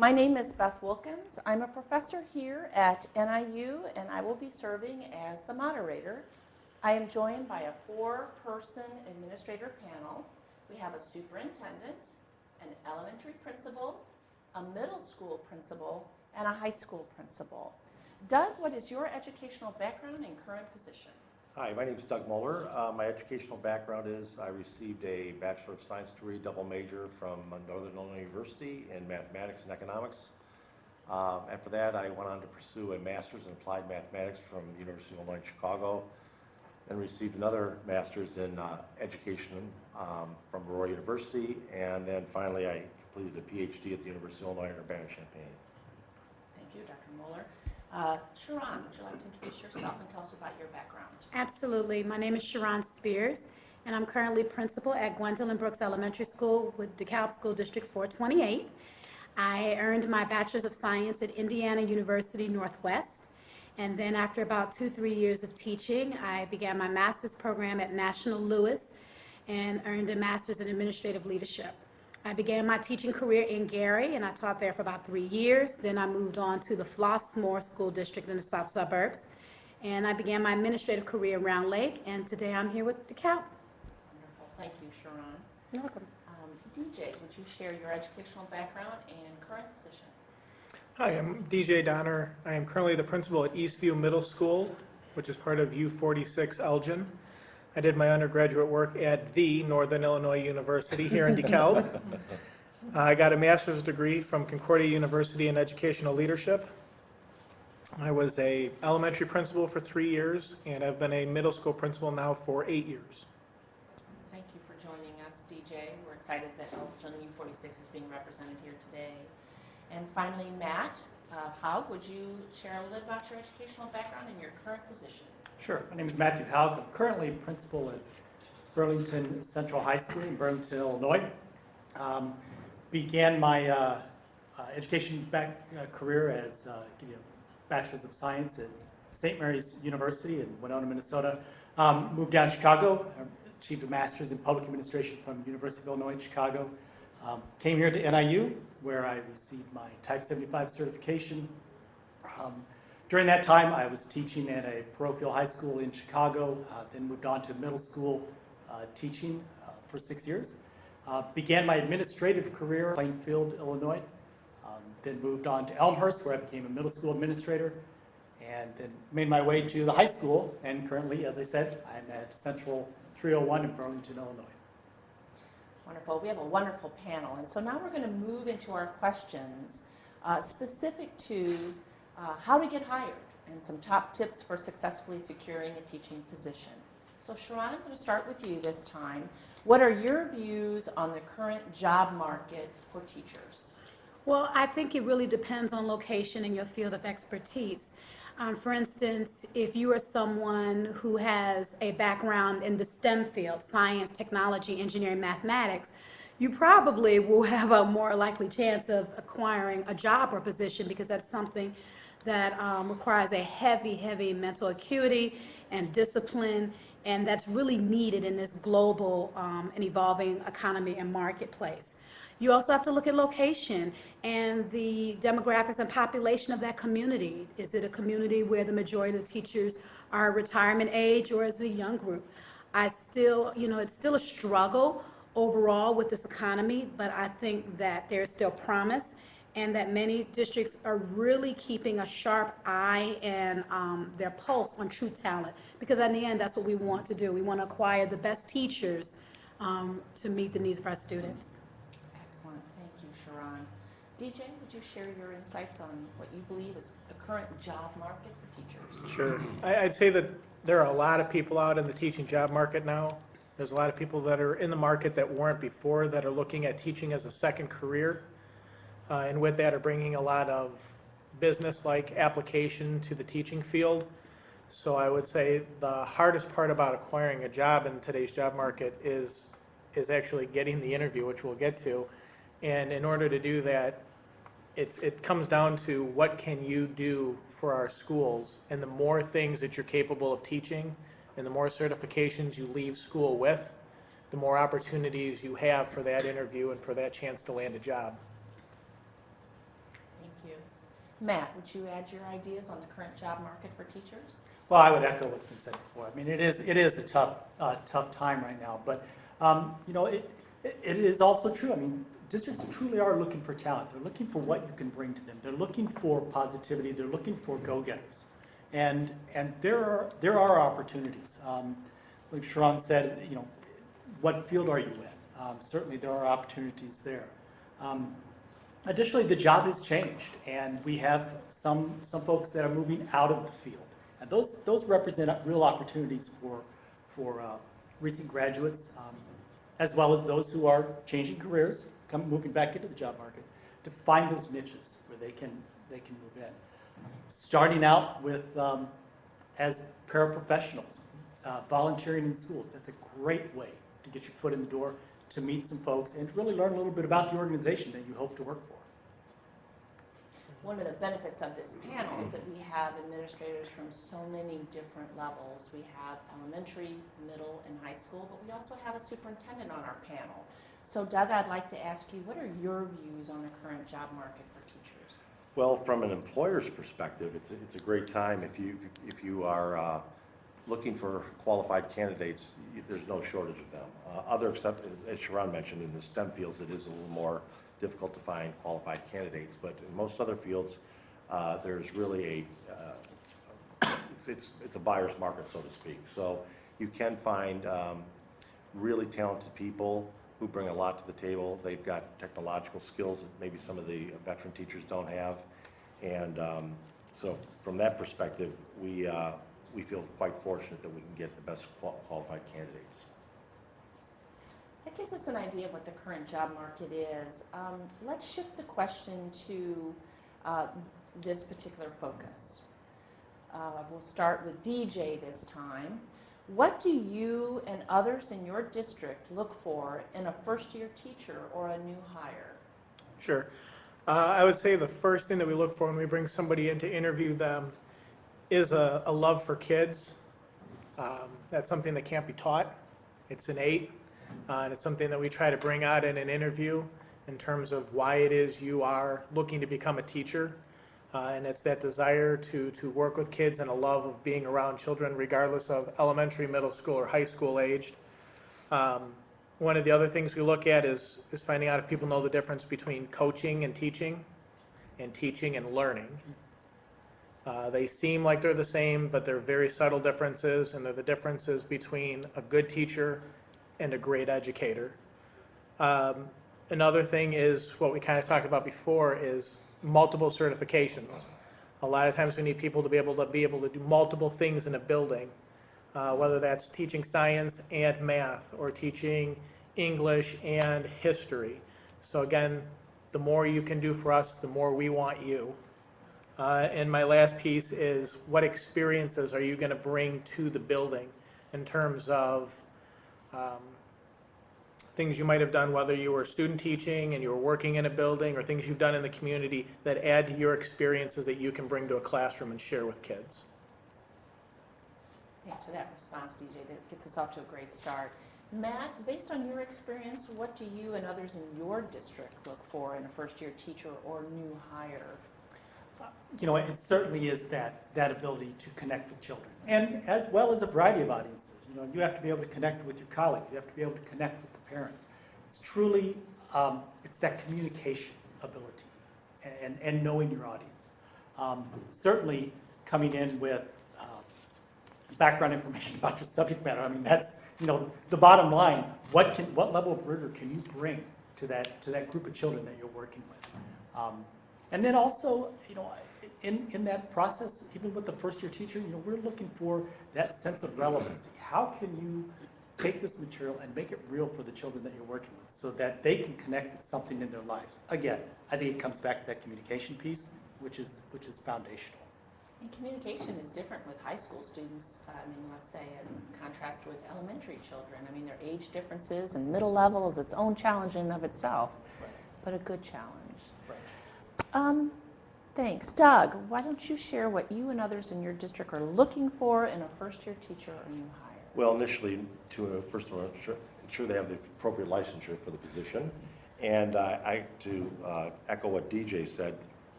My name is Beth Wilkins. I'm a professor here at NIU, and I will be serving as the moderator. I am joined by a four-person administrator panel. We have a superintendent, an elementary principal, a middle school principal, and a high school principal. Doug, what is your educational background and current position? Hi, my name is Doug Moeller. My educational background is I received a Bachelor of Science degree, double major from Northern Illinois University in mathematics and economics. After that, I went on to pursue a master's in applied mathematics from the University of Illinois Chicago, and received another master's in education from Aurora University, and then finally I completed a PhD at the University of Illinois Urbana-Champaign. Thank you, Dr. Moeller. Sharon, would you like to introduce yourself and tell us about your background? Absolutely. My name is Sharon Spears, and I'm currently principal at Gwendolyn Brooks Elementary School with DeKalb School District 428. I earned my Bachelor's of Science at Indiana University Northwest, and then after about 2-3 years of teaching, I began my master's program at National Louis and earned a master's in administrative leadership. I began my teaching career in Gary, and I taught there for about 3 years. Then I moved on to the Flossmoor School District in the South Suburbs, and I began my administrative career in Round Lake, and today I'm here with DeKalb. Wonderful. Thank you, Sharon. You're welcome. DJ, would you share your educational background and current position? Hi, I'm DJ Donner. I am currently the principal at Eastview Middle School, which is part of U46 Elgin. I did my undergraduate work at the Northern Illinois University here in DeKalb. I got a master's degree from Concordia University in educational leadership. I was a elementary principal for 3 years, and I've been a middle school principal now for 8 years. Thank you for joining us, DJ. We're excited that Elgin U46 is being represented here today. And finally, Matt Haug, would you share a little bit about your educational background and your current position? Sure. My name is Matthew Haug. I'm currently principal at Burlington Central High School in Burlington, Illinois. Began my education career as Bachelor's of Science at St. Mary's University in Winona, Minnesota. Moved down to Chicago, achieved a master's in public administration from University of Illinois Chicago. Came here to NIU, where I received my Type 75 certification. During that time, I was teaching at a parochial high school in Chicago, then moved on to middle school teaching for 6 years. Began my administrative career in Plainfield, Illinois, then moved on to Elmhurst, where I became a middle school administrator, and then made my way to the high school, and currently, as I said, I'm at Central 301 in Burlington, Illinois. Wonderful. We have a wonderful panel. And so now we're going to move into our questions specific to how to get hired and some top tips for successfully securing a teaching position. So Sharon, I'm going to start with you this time. What are your views on the current job market for teachers? Well, I think it really depends on location and your field of expertise. For instance, if you are someone who has a background in the STEM field, science, technology, engineering, mathematics, you probably will have a more likely chance of acquiring a job or position because that's something that requires a heavy mental acuity and discipline, and that's really needed in this global and evolving economy and marketplace. You also have to look at location and the demographics and population of that community. Is it a community where the majority of the teachers are retirement age, or is it a young group? It's still a struggle overall with this economy, but I think that there's still promise, and that many districts are really keeping a sharp eye and their pulse on true talent, because in the end, that's what we want to do. We want to acquire the best teachers to meet the needs of our students. Excellent. Thank you, Sharon. DJ, would you share your insights on what you believe is the current job market for teachers? Sure. I'd say that there are a lot of people out in the teaching job market now. There's a lot of people that are in the market that weren't before, that are looking at teaching as a second career. And with that are bringing a lot of business-like application to the teaching field. So I would say the hardest part about acquiring a job in today's job market is actually getting the interview, which we'll get to. And in order to do that, it comes down to what can you do for our schools, and the more things that you're capable of teaching and the more certifications you leave school with, the more opportunities you have for that interview and for that chance to land a job. Matt, would you add your ideas on the current job market for teachers? Well, I would echo what's been said before. I mean, it is a tough time right now, but it is also true. I mean, districts truly are looking for talent. They're looking for what you can bring to them. They're looking for positivity. They're looking for go-getters, and there are opportunities. Like Sharon said, what field are you in? Certainly, there are opportunities there. Additionally, the job has changed, and we have some folks that are moving out of the field, and those represent real opportunities for recent graduates, as well as those who are changing careers, moving back into the job market, to find those niches where they can move in. Starting out with as paraprofessionals, volunteering in schools. That's a great way to get your foot in the door, to meet some folks, and to really learn a little bit about the organization that you hope to work for. One of the benefits of this panel is that we have administrators from so many different levels. We have elementary, middle, and high school, but we also have a superintendent on our panel. So Doug, I'd like to ask you, what are your views on the current job market for teachers? Well, from an employer's perspective, it's a great time if you are looking for qualified candidates. There's no shortage of them. Except, as Sharon mentioned, in the STEM fields, it is a little more difficult to find qualified candidates. But in most other fields, there's really it's a buyer's market, so to speak. So you can find really talented people who bring a lot to the table. They've got technological skills that maybe some of the veteran teachers don't have. And so from that perspective, we feel quite fortunate that we can get the best qualified candidates. That gives us an idea of what the current job market is. Let's shift the question to this particular focus. We'll start with DJ this time. What do you and others in your district look for in a first-year teacher or a new hire? Sure. I would say the first thing that we look for when we bring somebody in to interview them is a love for kids. That's something that can't be taught. It's innate, and it's something that we try to bring out in an interview in terms of why it is you are looking to become a teacher. And it's that desire to work with kids and a love of being around children regardless of elementary, middle school, or high school aged. One of the other things we look at is finding out if people know the difference between coaching and teaching and learning. They seem like they're the same, but they're very subtle differences, and they're the differences between a good teacher and a great educator. Another thing is what we kind of talked about before is multiple certifications. A lot of times we need people to be able to do multiple things in a building, whether that's teaching science and math or teaching English and history. So again, the more you can do for us, the more we want you. And my last piece is what experiences are you going to bring to the building in terms of things you might have done, whether you were student teaching and you were working in a building, or things you've done in the community that add to your experiences that you can bring to a classroom and share with kids. Thanks for that response, DJ. That gets us off to a great start. Matt, based on your experience, what do you and others in your district look for in a first-year teacher or new hire? It certainly is that ability to connect with children, and as well as a variety of audiences. You have to be able to connect with your colleagues. You have to be able to connect with the parents. It's truly, it's that communication ability and knowing your audience. Certainly coming in with background information about your subject matter. I mean, that's, the bottom line. What level of rigor can you bring to that group of children that you're working with? And then also, in that process, even with the first-year teacher, we're looking for that sense of relevancy. How can you take this material and make it real for the children that you're working with so that they can connect with something in their lives? Again, I think it comes back to that communication piece, which is foundational. And communication is different with high school students, let's say in contrast with elementary children. Their age differences and middle level is its own challenge in and of itself, Right. but a good challenge. Right. Thanks. Doug, why don't you share what you and others in your district are looking for in a first-year teacher or new hire? Well, initially, first of all, ensure they have the appropriate licensure for the position. And to echo what DJ said,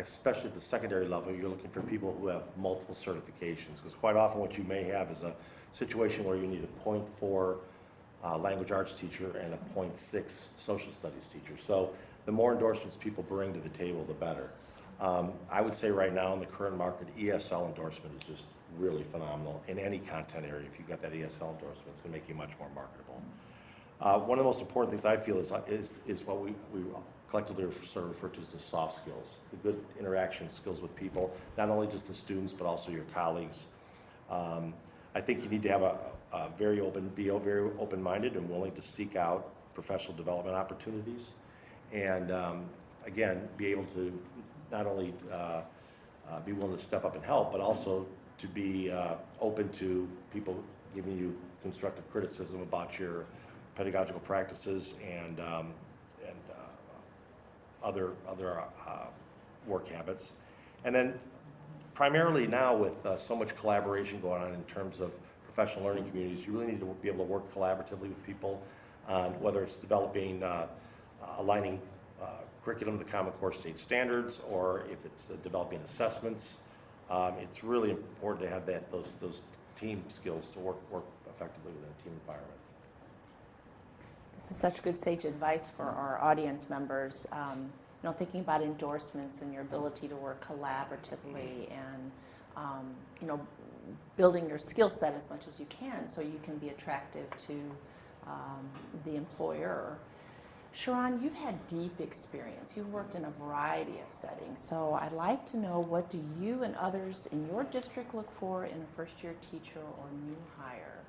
especially at the secondary level, you're looking for people who have multiple certifications, because quite often what you may have is a situation where you need a .4 language arts teacher and a .6 social studies teacher. So the more endorsements people bring to the table, the better. I would say right now in the current market, ESL endorsement is just really phenomenal in any content area. If you've got that ESL endorsement, it's going to make you much more marketable. One of the most important things I feel is what we collectively sort of refer to as the soft skills, the good interaction skills with people, not only just the students, but also your colleagues. I think you need to have be very open-minded and willing to seek out professional development opportunities. And again, be able to not only be willing to step up and help, but also to be open to people giving you constructive criticism about your pedagogical practices and other work habits. And then primarily now with so much collaboration going on in terms of professional learning communities, you really need to be able to work collaboratively with people, whether it's developing, aligning curriculum to the Common Core state standards, or if it's developing assessments. It's really important to have those team skills to work effectively within a team environment. This is such good sage advice for our audience members. Thinking about endorsements and your ability to work collaboratively and, building your skill set as much as you can so you can be attractive to the employer. Sharon, you've had deep experience. You've worked in a variety of settings. So I'd like to know, what do you and others in your district look for in a first-year teacher or new hire?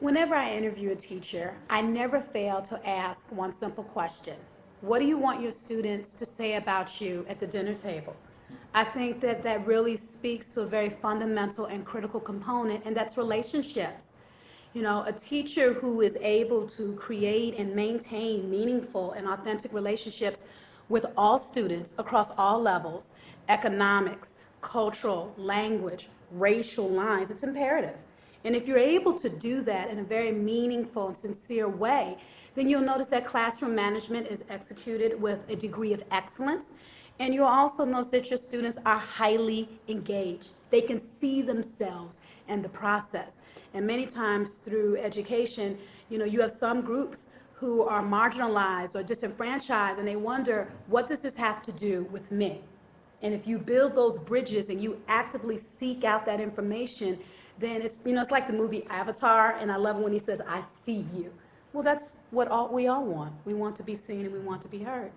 Whenever I interview a teacher, I never fail to ask one simple question. What do you want your students to say about you at the dinner table? I think that really speaks to a very fundamental and critical component, and that's relationships. A teacher who is able to create and maintain meaningful and authentic relationships with all students across all levels, economics, cultural, language, racial lines, it's imperative. And if you're able to do that in a very meaningful and sincere way, then you'll notice that classroom management is executed with a degree of excellence. And you'll also notice that your students are highly engaged. They can see themselves in the process. And many times through education, you have some groups who are marginalized or disenfranchised, and they wonder, what does this have to do with me? And if you build those bridges and you actively seek out that information, then it's like the movie Avatar, and I love when he says, "I see you." Well, that's what we all want. We want to be seen and we want to be heard.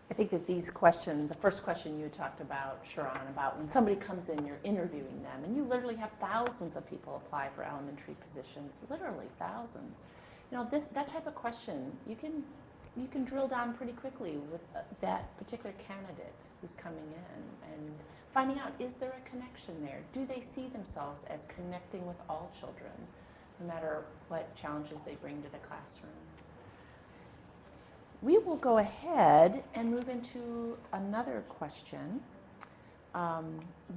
I think that these questions, the first question you talked about, Sharon, about when somebody comes in, you're interviewing them, and you literally have thousands of people apply for elementary positions, literally thousands. That type of question, you can drill down pretty quickly with that particular candidate who's coming in and finding out, is there a connection there? Do they see themselves as connecting with all children, no matter what challenges they bring to the classroom? We will go ahead and move into another question.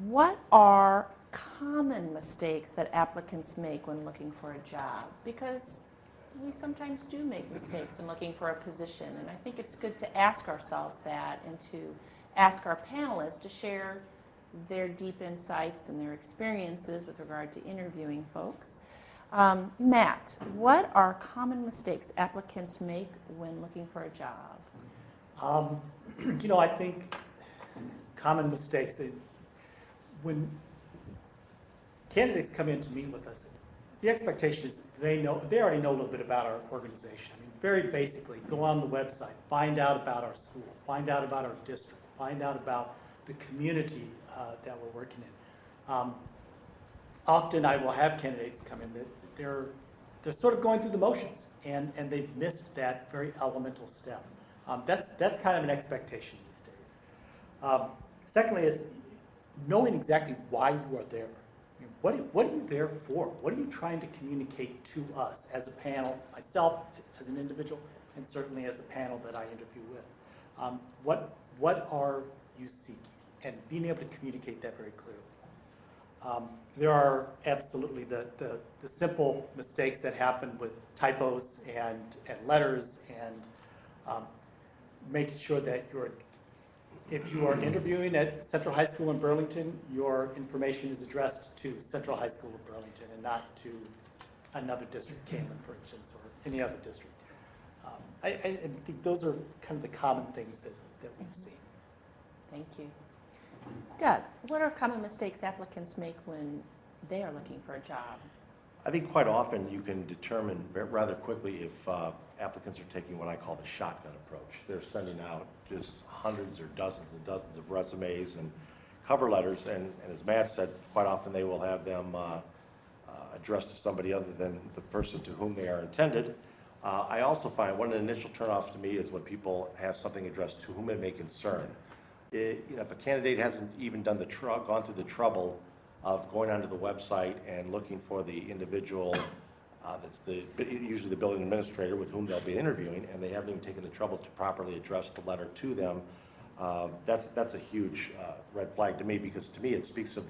What are common mistakes that applicants make when looking for a job? Because we sometimes do make mistakes in looking for a position, and I think it's good to ask ourselves that and to ask our panelists to share their deep insights and their experiences with regard to interviewing folks. Matt, what are common mistakes applicants make when looking for a job? I think common mistakes, when candidates come in to meet with us, the expectation is they already know a little bit about our organization. Very basically, go on the website, find out about our school, find out about our district, find out about the community that we're working in. Often I will have candidates come in that they're sort of going through the motions and they've missed that very elemental step. That's kind of an expectation these days. Secondly is knowing exactly why you are there. What are you there for? What are you trying to communicate to us as a panel, myself as an individual, and certainly as a panel that I interview with? What are you seeking? And being able to communicate that very clearly. There are absolutely the simple mistakes that happen with typos and letters, and making sure that you're If you are interviewing at Central High School in Burlington, your information is addressed to Central High School of Burlington and not to another district, Cameron, for instance, or any other district. I think those are kind of the common things that we've seen. Thank you. Doug, what are common mistakes applicants make when they are looking for a job? I think quite often you can determine rather quickly if applicants are taking what I call the shotgun approach. They're sending out just hundreds or dozens and dozens of resumes and cover letters, and as Matt said, quite often they will have them addressed to somebody other than the person to whom they are intended. I also find one of the initial turnoffs to me is when people have something addressed to whom it may concern. If a candidate hasn't even gone through the trouble of going onto the website and looking for the individual that's usually the building administrator with whom they'll be interviewing, and they haven't even taken the trouble to properly address the letter to them, that's a huge red flag to me, because to me it speaks of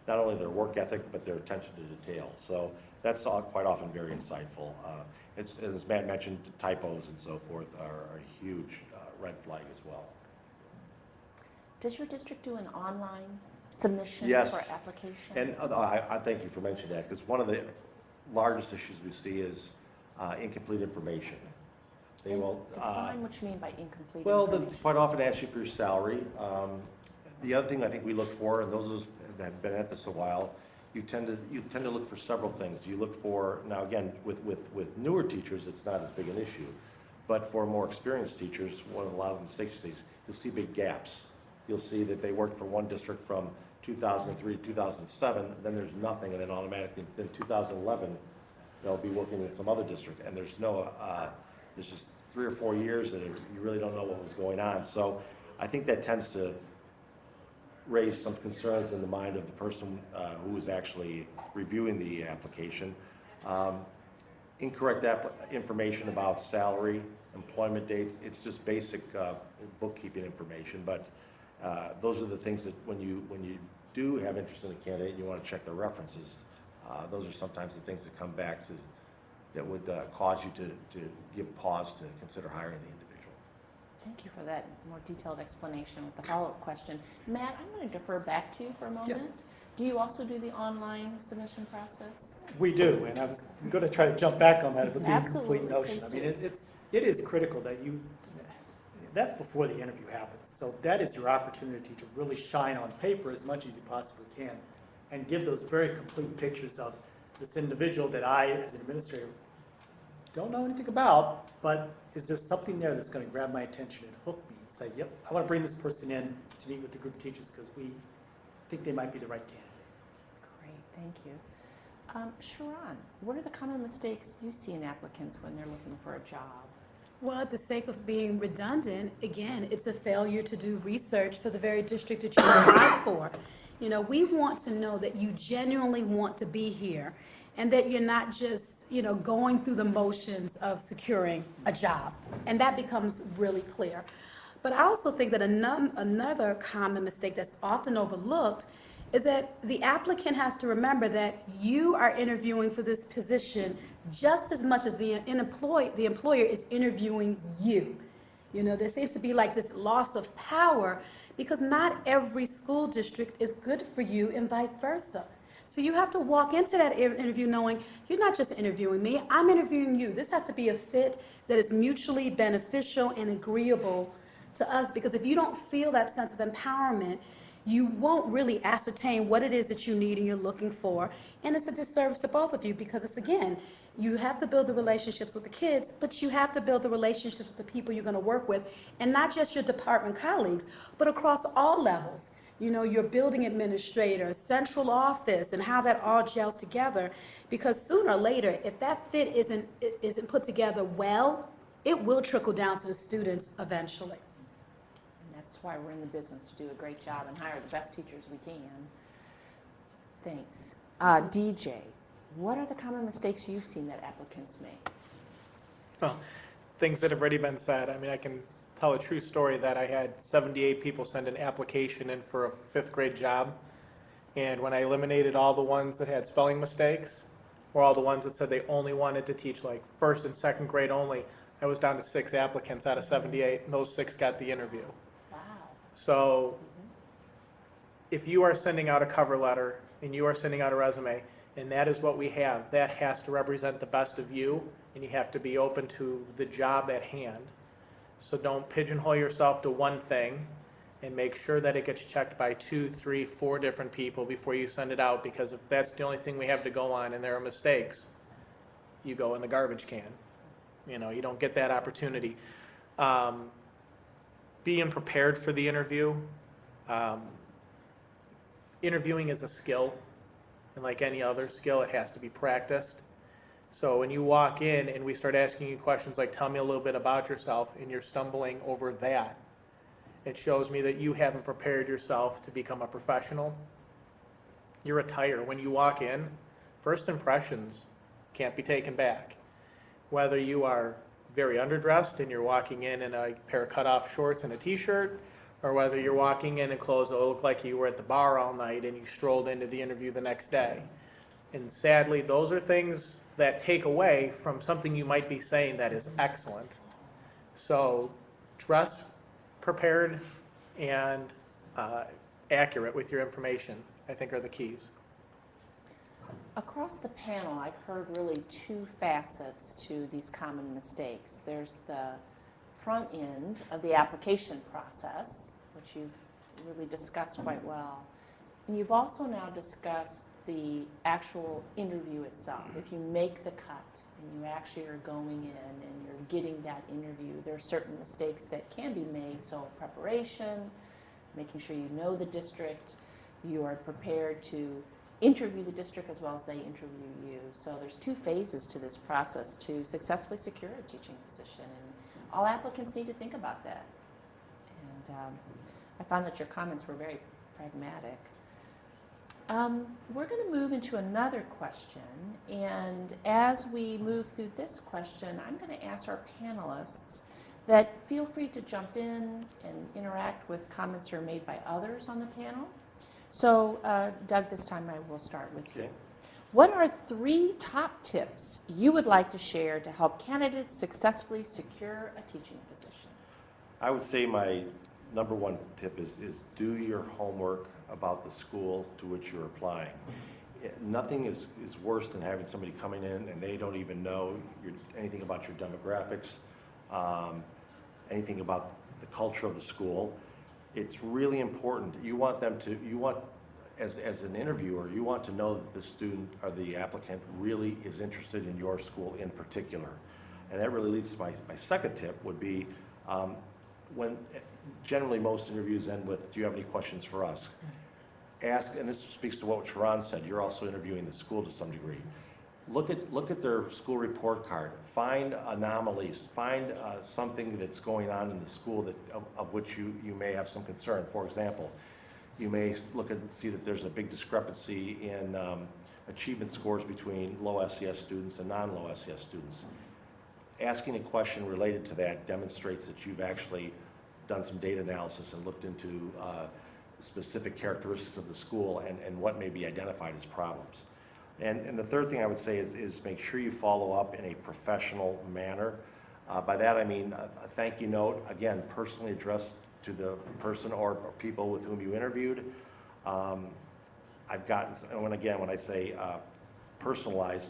not only their work ethic but their attention to detail. So that's quite often very insightful. As Matt mentioned, typos and so forth are a huge red flag as well. Does your district do an online submission Yes. for applications? And I thank you for mentioning that, because one of the largest issues we see is incomplete information. They And will, define what you mean by incomplete well, they information. quite often ask you for your salary. The other thing I think we look for, and those that have been at this a while, you tend to look for several things. You look for, now again, with newer teachers, it's not as big an issue, but for more experienced teachers, a lot of the mistakes you see, you'll see big gaps. You'll see that they worked for one district from 2003 to 2007, then there's nothing, and then automatically in 2011 they'll be working in some other district, and there's just 3 or 4 years that you really don't know what was going on. So I think that tends to raise some concerns in the mind of the person who is actually reviewing the application. Incorrect information about salary, employment dates, it's just basic bookkeeping information, but those are the things that when you do have interest in a candidate, you want to check their references. Those are sometimes the things that come back that would cause you to give pause to consider hiring the individual. Thank you for that more detailed explanation with the follow-up question. Matt, I'm going to defer back to you for a moment. Do you also do the online submission process? We do, and I was going to try to jump back on that with the Absolutely, incomplete notion. please I mean, do. it is critical that that's before the interview happens. So that is your opportunity to really shine on paper as much as you possibly can and give those very complete pictures of this individual that I, as an administrator, don't know anything about, but is there something there that's going to grab my attention and hook me and say, yep, I want to bring this person in to meet with the group of teachers because we think they might be the right candidate. Great, thank you. Sharon, what are the common mistakes you see in applicants when they're looking for a job? Well, at the sake of being redundant, again, it's a failure to do research for the very district that you applied for. You know, we want to know that you genuinely want to be here and that you're not just, going through the motions of securing a job. And that becomes really clear. But I also think that another common mistake that's often overlooked is that the applicant has to remember that you are interviewing for this position just as much as the employer is interviewing you. There seems to be like this loss of power because not every school district is good for you and vice versa. So you have to walk into that interview knowing you're not just interviewing me, I'm interviewing you. This has to be a fit that is mutually beneficial and agreeable to us, because if you don't feel that sense of empowerment, you won't really ascertain what it is that you need and you're looking for. And it's a disservice to both of you because it's, again, you have to build the relationships with the kids, but you have to build the relationships with the people you're going to work with, and not just your department colleagues, but across all levels. Your building administrator, central office, and how that all gels together. Because sooner or later, if that fit isn't put together well, it will trickle down to the students eventually. And that's why we're in the business, to do a great job and hire the best teachers we can. Thanks. DJ, what are the common mistakes you've seen that applicants make? Well, things that have already been said. I mean, I can tell a true story that I had 78 people send an application in for a 5th grade job. And when I eliminated all the ones that had spelling mistakes, or all the ones that said they only wanted to teach like 1st and 2nd grade only, I was down to 6 applicants out of 78, and those 6 got the interview. Wow. So if you are sending out a cover letter and you are sending out a resume, and that is what we have, that has to represent the best of you, and you have to be open to the job at hand. So don't pigeonhole yourself to one thing, and make sure that it gets checked by 2, 3, 4 different people before you send it out, because if that's the only thing we have to go on and there are mistakes, you go in the garbage can. You know, you don't get that opportunity. Being prepared for the interview. Interviewing is a skill, and like any other skill, it has to be practiced. So when you walk in and we start asking you questions like, tell me a little bit about yourself, and you're stumbling over that, it shows me that you haven't prepared yourself to become a professional. You're a tire. When you walk in, first impressions can't be taken back. Whether you are very underdressed and you're walking in a pair of cutoff shorts and a t-shirt, or whether you're walking in clothes that look like you were at the bar all night and you strolled into the interview the next day. And sadly, those are things that take away from something you might be saying that is excellent. So dress prepared and accurate with your information, I think, are the keys. Across the panel, I've heard really 2 facets to these common mistakes. There's the front end of the application process, which you've really discussed quite well. And you've also now discussed the actual interview itself. If you make the cut and you actually are going in and you're getting that interview, there are certain mistakes that can be made. So preparation, making sure you know the district, you are prepared to interview the district as well as they interview you. So there's 2 phases to this process to successfully secure a teaching position. And all applicants need to think about that. And I found that your comments were very pragmatic. We're going to move into another question, and as we move through this question, I'm going to ask our panelists that feel free to jump in and interact with comments that are made by others on the panel. So, Doug, this time I will start with you. Okay. What are 3 top tips you would like to share to help candidates successfully secure a teaching position? I would say my number 1 tip is do your homework about the school to which you're applying. Nothing is worse than having somebody coming in and they don't even know anything about your demographics, anything about the culture of the school. It's really important. You want them to, as an interviewer, you want to know that the student or the applicant really is interested in your school in particular. And that really leads to my second tip would be, when generally most interviews end with, do you have any questions for us? Ask, and this speaks to what Sharon said, you're also interviewing the school to some degree. Look at their school report card. Find anomalies. Find something that's going on in the school that of which you may have some concern. For example, you may look and see that there's a big discrepancy in achievement scores between low SES students and non-low SES students. Asking a question related to that demonstrates that you've actually done some data analysis and looked into specific characteristics of the school and what may be identified as problems. And the third thing I would say is make sure you follow up in a professional manner. By that I mean a thank you note, again, personally addressed to the person or people with whom you interviewed. I've gotten, and when I say personalized,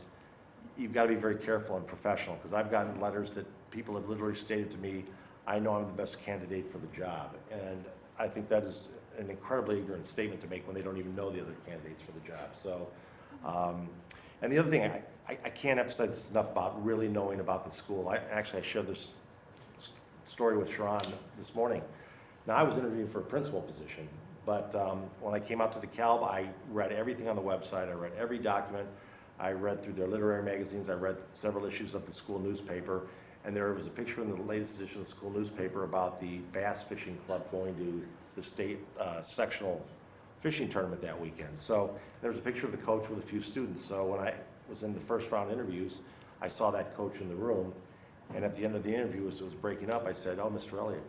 you've got to be very careful and professional, because I've gotten letters that people have literally stated to me, I know I'm the best candidate for the job. And I think that is an incredibly ignorant statement to make when they don't even know the other candidates for the job. So, and the other thing, I can't emphasize this enough about really knowing about the school. I shared this story with Sharon this morning. Now, I was interviewing for a principal position, but when I came out to DeKalb, I read everything on the website. I read every document. I read through their literary magazines. I read several issues of the school newspaper. And there was a picture in the latest edition of the school newspaper about the Bass Fishing Club going to the state sectional fishing tournament that weekend. So there was a picture of the coach with a few students. So when I was in the first round interviews, I saw that coach in the room. And at the end of the interview, as it was breaking up, I said, oh, Mr. Elliott,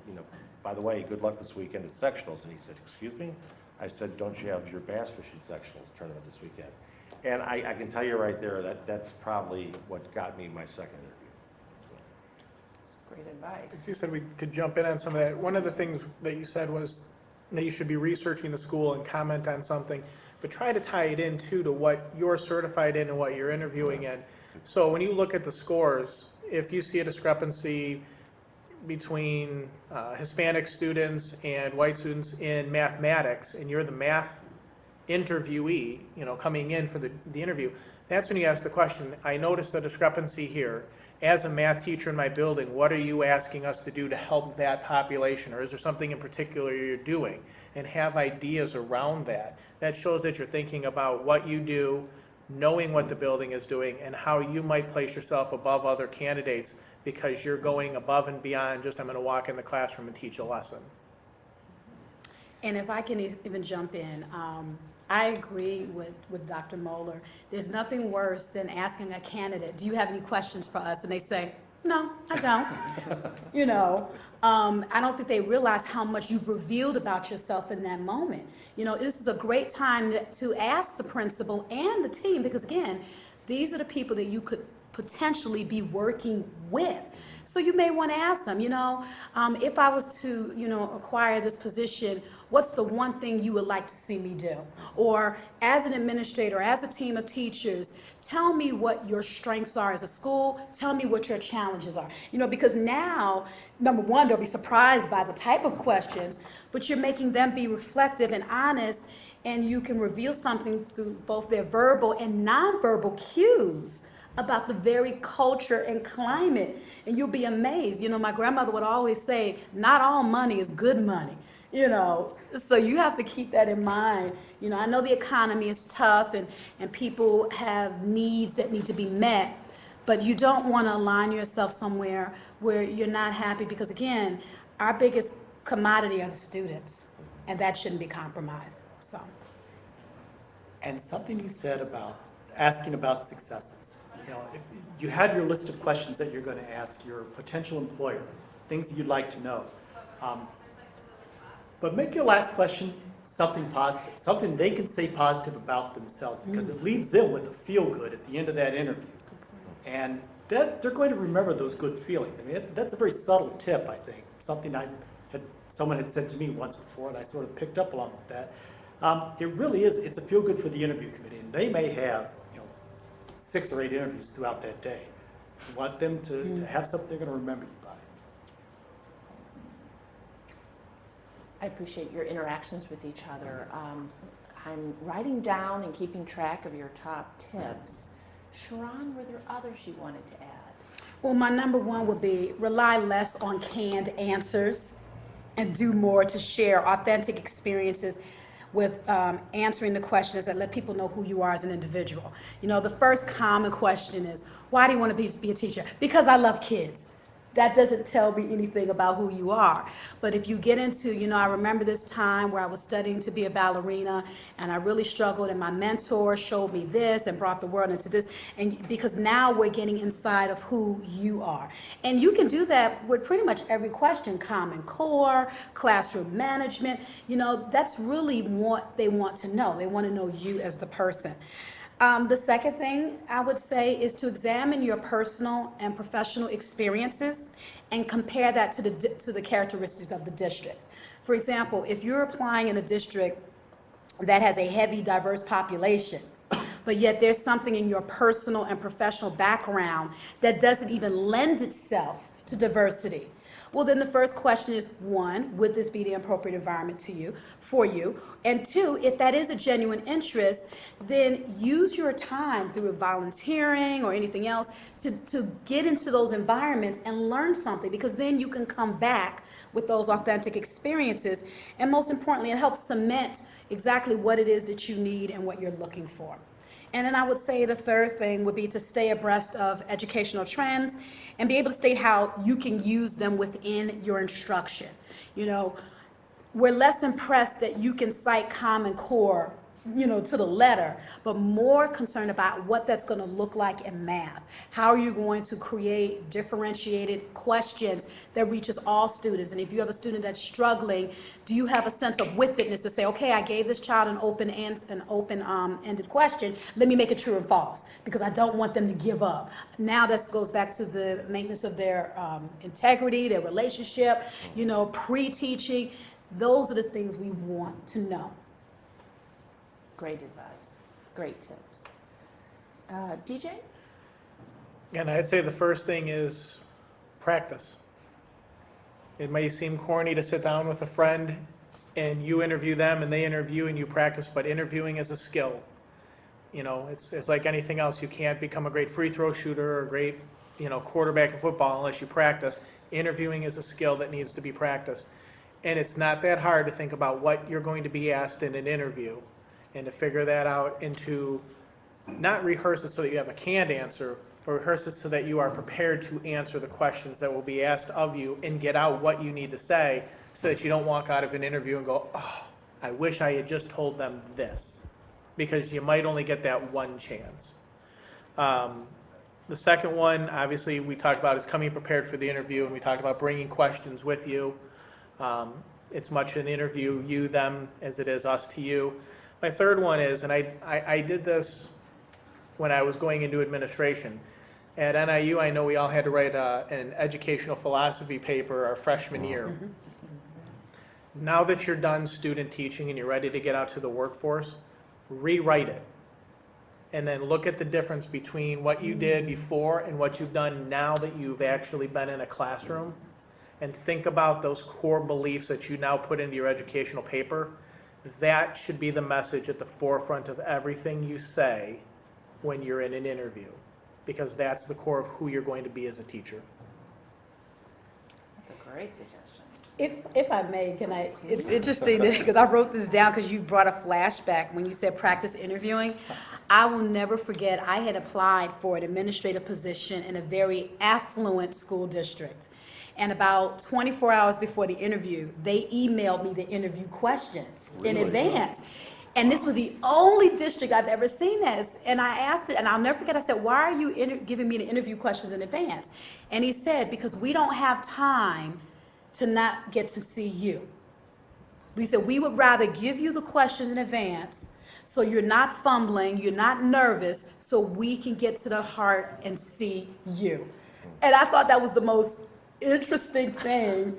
by the way, good luck this weekend at sectionals. And he said, excuse me? I said, don't you have your bass fishing sectionals tournament this weekend? And I can tell you right there that that's probably what got me my second interview. Great advice. You said we could jump in on some of that. One of the things that you said was that you should be researching the school and comment on something, but try to tie it in too to what you're certified in and what you're interviewing in. So when you look at the scores, if you see a discrepancy between Hispanic students and white students in mathematics, and you're the math interviewee, coming in for the interview, that's when you ask the question, I noticed a discrepancy here. As a math teacher in my building, what are you asking us to do to help that population? Or is there something in particular you're doing? And have ideas around that. That shows that you're thinking about what you do, knowing what the building is doing, and how you might place yourself above other candidates because you're going above and beyond just, I'm going to walk in the classroom and teach a lesson. And if I can even jump in, I agree with Dr. Moeller. There's nothing worse than asking a candidate, do you have any questions for us? And they say, no, I don't. I don't think they realize how much you've revealed about yourself in that moment. This is a great time to ask the principal and the team, because again, these are the people that you could potentially be working with. So you may want to ask them, if I was to, acquire this position, what's the one thing you would like to see me do? Or as an administrator, as a team of teachers, tell me what your strengths are as a school, tell me what your challenges are. Because now, number one, they'll be surprised by the type of questions, but you're making them be reflective and honest, and you can reveal something through both their verbal and nonverbal cues about the very culture and climate, and you'll be amazed. My grandmother would always say, not all money is good money, so you have to keep that in mind. I know the economy is tough and people have needs that need to be met, but you don't want to align yourself somewhere where you're not happy, because again, our biggest commodity are the students, and that shouldn't be compromised, so. And something you said about asking about successes. If you have your list of questions that you're going to ask your potential employer, things that you'd like to know. But make your last question something positive, something they can say positive about themselves, because it leaves them with a feel good at the end of that interview. And they're going to remember those good feelings. That's a very subtle tip, I think. Something someone had said to me once before, and I sort of picked up along with that. It really is, it's a feel good for the interview committee, and they may have 6 or 8 interviews throughout that day. You want them to have something they're going to remember you by. I appreciate your interactions with each other. I'm writing down and keeping track of your top tips. Sharon, were there others you wanted to add? Well, my number one would be rely less on canned answers and do more to share authentic experiences with answering the questions that let people know who you are as an individual. The first common question is, why do you want to be a teacher? Because I love kids. That doesn't tell me anything about who you are. But if you get into, I remember this time where I was studying to be a ballerina and I really struggled, and my mentor showed me this and brought the world into this. And because now we're getting inside of who you are. And you can do that with pretty much every question, Common Core, classroom management, that's really what they want to know. They want to know you as the person. The second thing I would say is to examine your personal and professional experiences and compare that to the characteristics of the district. For example, if you're applying in a district that has a heavy diverse population, but yet there's something in your personal and professional background that doesn't even lend itself to diversity, well, then the first question is, 1, would this be the appropriate environment for you? And 2, if that is a genuine interest, then use your time through volunteering or anything else to get into those environments and learn something, because then you can come back with those authentic experiences. And most importantly, it helps cement exactly what it is that you need and what you're looking for. And then I would say the third thing would be to stay abreast of educational trends and be able to state how you can use them within your instruction. We're less impressed that you can cite Common Core, to the letter, but more concerned about what that's going to look like in math. How are you going to create differentiated questions that reaches all students? And if you have a student that's struggling, do you have a sense of withedness to say, okay, I gave this child an open-ended question, let me make it true and false, because I don't want them to give up. Now this goes back to the maintenance of their integrity, their relationship, pre-teaching. Those are the things we want to know. Great advice, great tips. DJ? And I'd say the first thing is practice. It may seem corny to sit down with a friend and you interview them and they interview and you practice, but interviewing is a skill. You know, it's like anything else. You can't become a great free throw shooter or a great, quarterback in football unless you practice. Interviewing is a skill that needs to be practiced. And it's not that hard to think about what you're going to be asked in an interview and to figure that out and to not rehearse it so that you have a canned answer, but rehearse it so that you are prepared to answer the questions that will be asked of you and get out what you need to say so that you don't walk out of an interview and go, oh, I wish I had just told them this, because you might only get that one chance. The second one, obviously, we talked about is coming prepared for the interview, and we talked about bringing questions with you. It's much an interview, you, them, as it is us to you. My third one is, and I did this when I was going into administration. At NIU, I know we all had to write an educational philosophy paper our freshman year. Now that you're done student teaching and you're ready to get out to the workforce, rewrite it. And then look at the difference between what you did before and what you've done now that you've actually been in a classroom. And think about those core beliefs that you now put into your educational paper. That should be the message at the forefront of everything you say when you're in an interview, because that's the core of who you're going to be as a teacher. That's a great suggestion. If I may, it's interesting because I wrote this down because you brought a flashback when you said practice interviewing. I will never forget, I had applied for an administrative position in a very affluent school district. And about 24 hours before the interview, they emailed me the interview questions in advance. And this was the only district I've ever seen this. And I asked it, and I'll never forget, I said, why are you giving me the interview questions in advance? And he said, because we don't have time to not get to see you. We said, we would rather give you the questions in advance so you're not fumbling, you're not nervous, so we can get to the heart and see you. And I thought that was the most interesting thing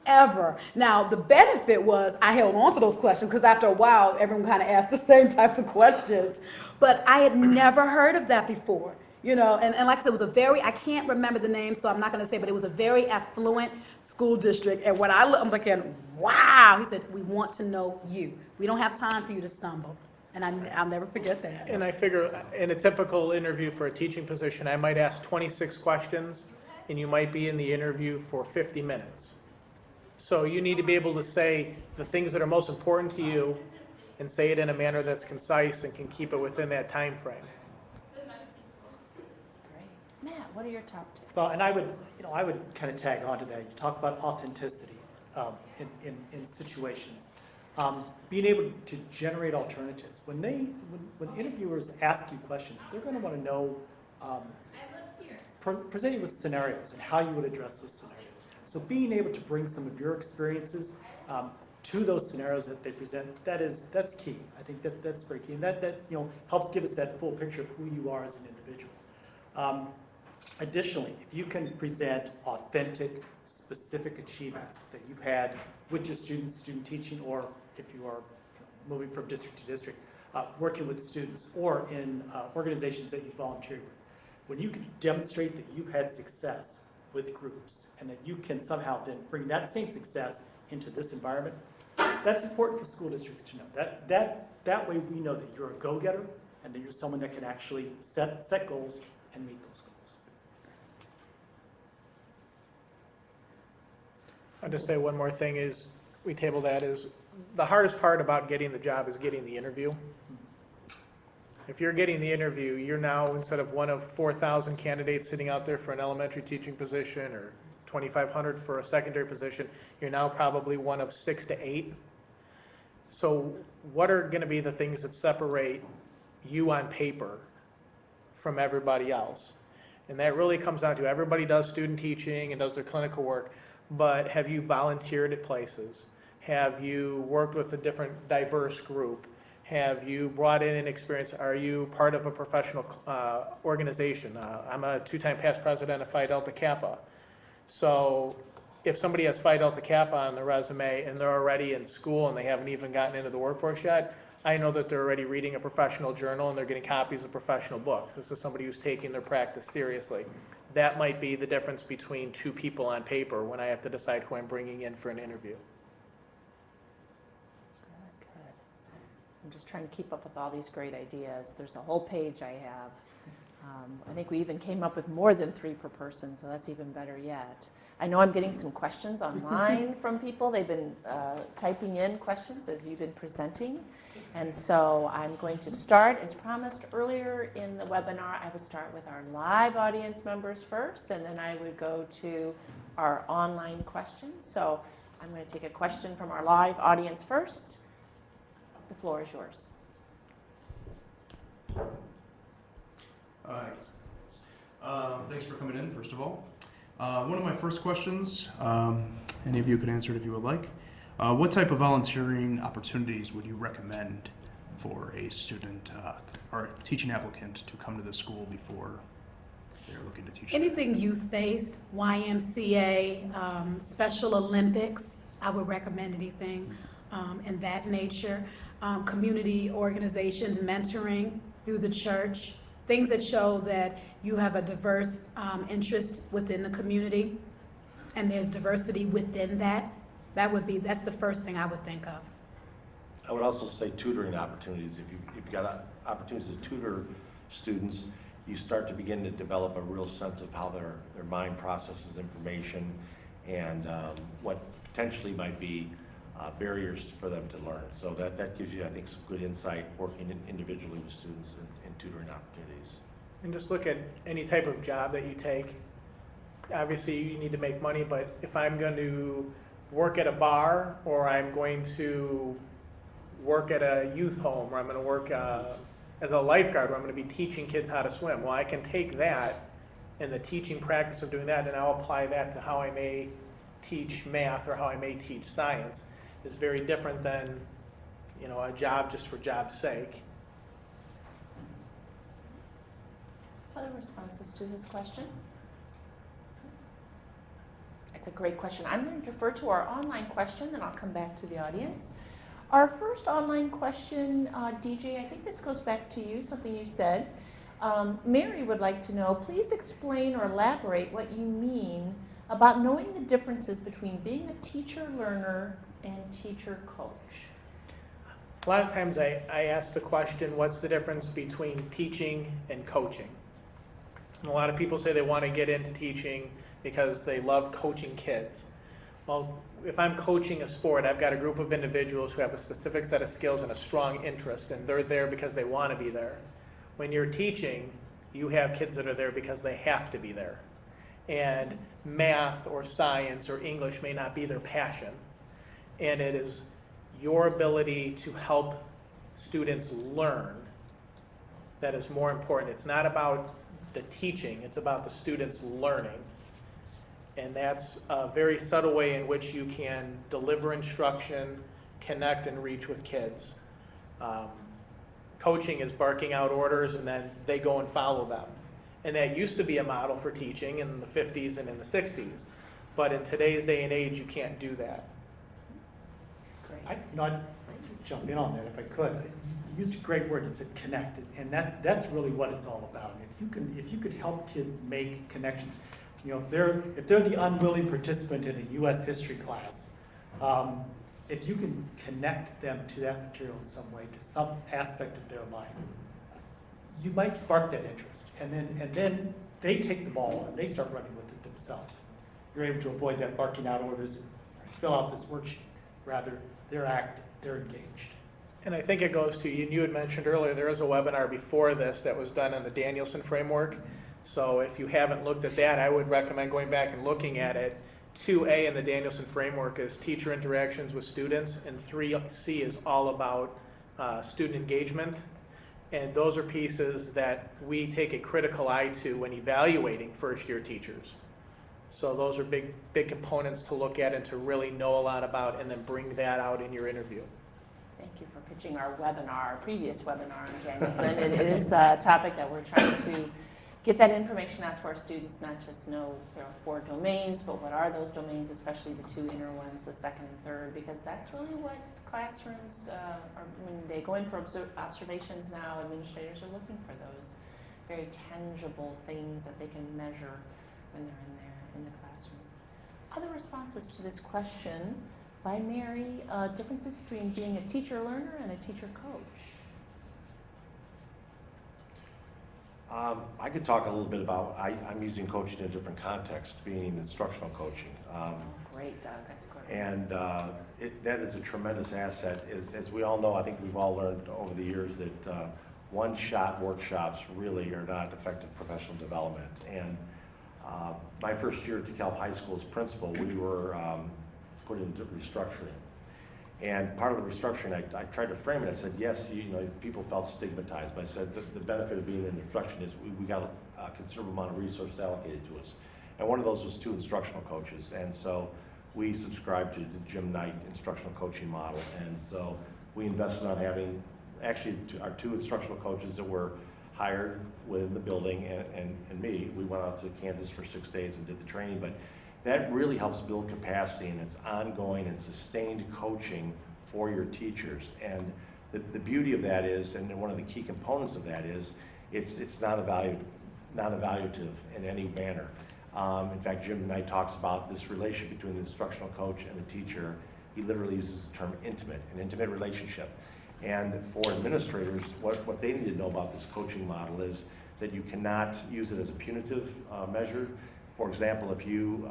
ever. Now, the benefit was I held on to those questions because after a while, everyone kind of asked the same types of questions. But I had never heard of that before. And like I said, it was a very, I can't remember the name, so I'm not going to say, but it was a very affluent school district. And when I'm thinking, wow, he said, we want to know you. We don't have time for you to stumble. And I'll never forget that. And I figure in a typical interview for a teaching position, I might ask 26 questions, and you might be in the interview for 50 minutes. So you need to be able to say the things that are most important to you and say it in a manner that's concise and can keep it within that time frame. Great. Matt, what are your top tips? Well, and I would kind of tag on to that. You talk about authenticity in situations. Being able to generate alternatives. When interviewers ask you questions, they're going to want to know, present you with scenarios and how you would address those scenarios. So being able to bring some of your experiences to those scenarios that they present, that's key. I think that's very key, and that helps give us that full picture of who you are as an individual. Additionally, if you can present authentic, specific achievements that you've had with your students, student teaching, or if you are moving from district to district, working with students, or in organizations that you volunteer with, when you can demonstrate that you've had success with groups and that you can somehow then bring that same success into this environment, that's important for school districts to know. That way we know that you're a go-getter and that you're someone that can actually set goals and meet those goals. I'll just say one more thing is, we table that, is the hardest part about getting the job is getting the interview. If you're getting the interview, you're now, instead of one of 4,000 candidates sitting out there for an elementary teaching position or 2,500 for a secondary position, you're now probably one of 6 to 8. So what are going to be the things that separate you on paper from everybody else? And that really comes down to, everybody does student teaching and does their clinical work, but have you volunteered at places? Have you worked with a different diverse group? Have you brought in an experience? Are you part of a professional organization? I'm a 2-time past president of Phi Delta Kappa. So if somebody has Phi Delta Kappa on their resume and they're already in school and they haven't even gotten into the workforce yet, I know that they're already reading a professional journal and they're getting copies of professional books. This is somebody who's taking their practice seriously. That might be the difference between two people on paper when I have to decide who I'm bringing in for an interview. Good, good. I'm just trying to keep up with all these great ideas. There's a whole page I have. I think we even came up with more than 3 per person, so that's even better yet. I know I'm getting some questions online from people. They've been typing in questions as you've been presenting. And so I'm going to start, as promised earlier in the webinar, I would start with our live audience members first, and then I would go to our online questions. So I'm going to take a question from our live audience first. The floor is yours. Thanks for coming in, first of all. One of my first questions, any of you could answer it if you would like. What type of volunteering opportunities would you recommend for a student or a teaching applicant to come to the school before they're looking to teach? Anything youth-based, YMCA, Special Olympics, I would recommend anything in that nature. Community organizations, mentoring through the church, things that show that you have a diverse interest within the community and there's diversity within that. That's the first thing I would think of. I would also say tutoring opportunities. If you've got opportunities to tutor students, you start to begin to develop a real sense of how their mind processes information and what potentially might be barriers for them to learn. So that gives you, I think, some good insight working individually with students in tutoring opportunities. And just look at any type of job that you take. Obviously, you need to make money, but if I'm going to work at a bar, or I'm going to work at a youth home, or I'm going to work as a lifeguard, where I'm going to be teaching kids how to swim, well, I can take that and the teaching practice of doing that, and I'll apply that to how I may teach math or how I may teach science. Is very different than, you know, a job just for job's sake. Other responses to this question? It's a great question. I'm going to defer to our online question, then I'll come back to the audience. Our first online question, DJ, I think this goes back to you, something you said. Mary would like to know, please explain or elaborate what you mean about knowing the differences between being a teacher-learner and teacher-coach. A lot of times I ask the question, what's the difference between teaching and coaching? And a lot of people say they want to get into teaching because they love coaching kids. Well, if I'm coaching a sport, I've got a group of individuals who have a specific set of skills and a strong interest, and they're there because they want to be there. When you're teaching, you have kids that are there because they have to be there. And math or science or English may not be their passion. And it is your ability to help students learn that is more important. It's not about the teaching, it's about the students learning. And that's a very subtle way in which you can deliver instruction, connect and reach with kids. Coaching is barking out orders and then they go and follow them. And that used to be a model for teaching in the 50s and in the 60s. But in today's day and age, you can't do that. Great. I'd jump in on that if I could. You used a great word, you said connect, and that's really what it's all about. If you could help kids make connections, you know, if they're the unwilling participant in a U.S. history class, if you can connect them to that material in some way, to some aspect of their life, you might spark that interest, and then they take the ball and they start running with it themselves. You're able to avoid that barking out orders and fill out this worksheet. Rather, they're active, they're engaged. And I think it goes to, you had mentioned earlier, there was a webinar before this that was done on the Danielson framework. So if you haven't looked at that, I would recommend going back and looking at it. 2A in the Danielson framework is teacher interactions with students, and 3C is all about student engagement. And those are pieces that we take a critical eye to when evaluating first-year teachers. So those are big components to look at and to really know a lot about, and then bring that out in your interview. Thank you for pitching our webinar, our previous webinar on Danielson. It is a topic that we're trying to get that information out to our students, not just know there are 4 domains, but what are those domains, especially the 2 inner ones, the second and third, because that's really what classrooms are, when they go in for observations now, administrators are looking for those very tangible things that they can measure when they're in the classroom. Other responses to this question by Mary, differences between being a teacher learner and a teacher coach. I could talk a little bit about, I'm using coaching in a different context, being instructional coaching. Great, Doug, that's great. And that is a tremendous asset. As we all know, I think we've all learned over the years that one-shot workshops really are not effective professional development. And my first year at DeKalb High School as principal, we were put into restructuring. And part of the restructuring, I tried to frame it. I said, yes, people felt stigmatized, but I said the benefit of being in instruction is we got a considerable amount of resources allocated to us. And one of those was 2 instructional coaches. And so we subscribed to the Jim Knight instructional coaching model. And so we invested on having actually our 2 instructional coaches that were hired within the building and me. We went out to Kansas for 6 days and did the training. But that really helps build capacity, and it's ongoing and sustained coaching for your teachers. And the beauty of that is, and one of the key components of that is, it's not evaluative in any manner. In fact, Jim Knight talks about this relationship between the instructional coach and the teacher. He literally uses the term intimate, an intimate relationship. And for administrators, what they need to know about this coaching model is that you cannot use it as a punitive measure. For example, if you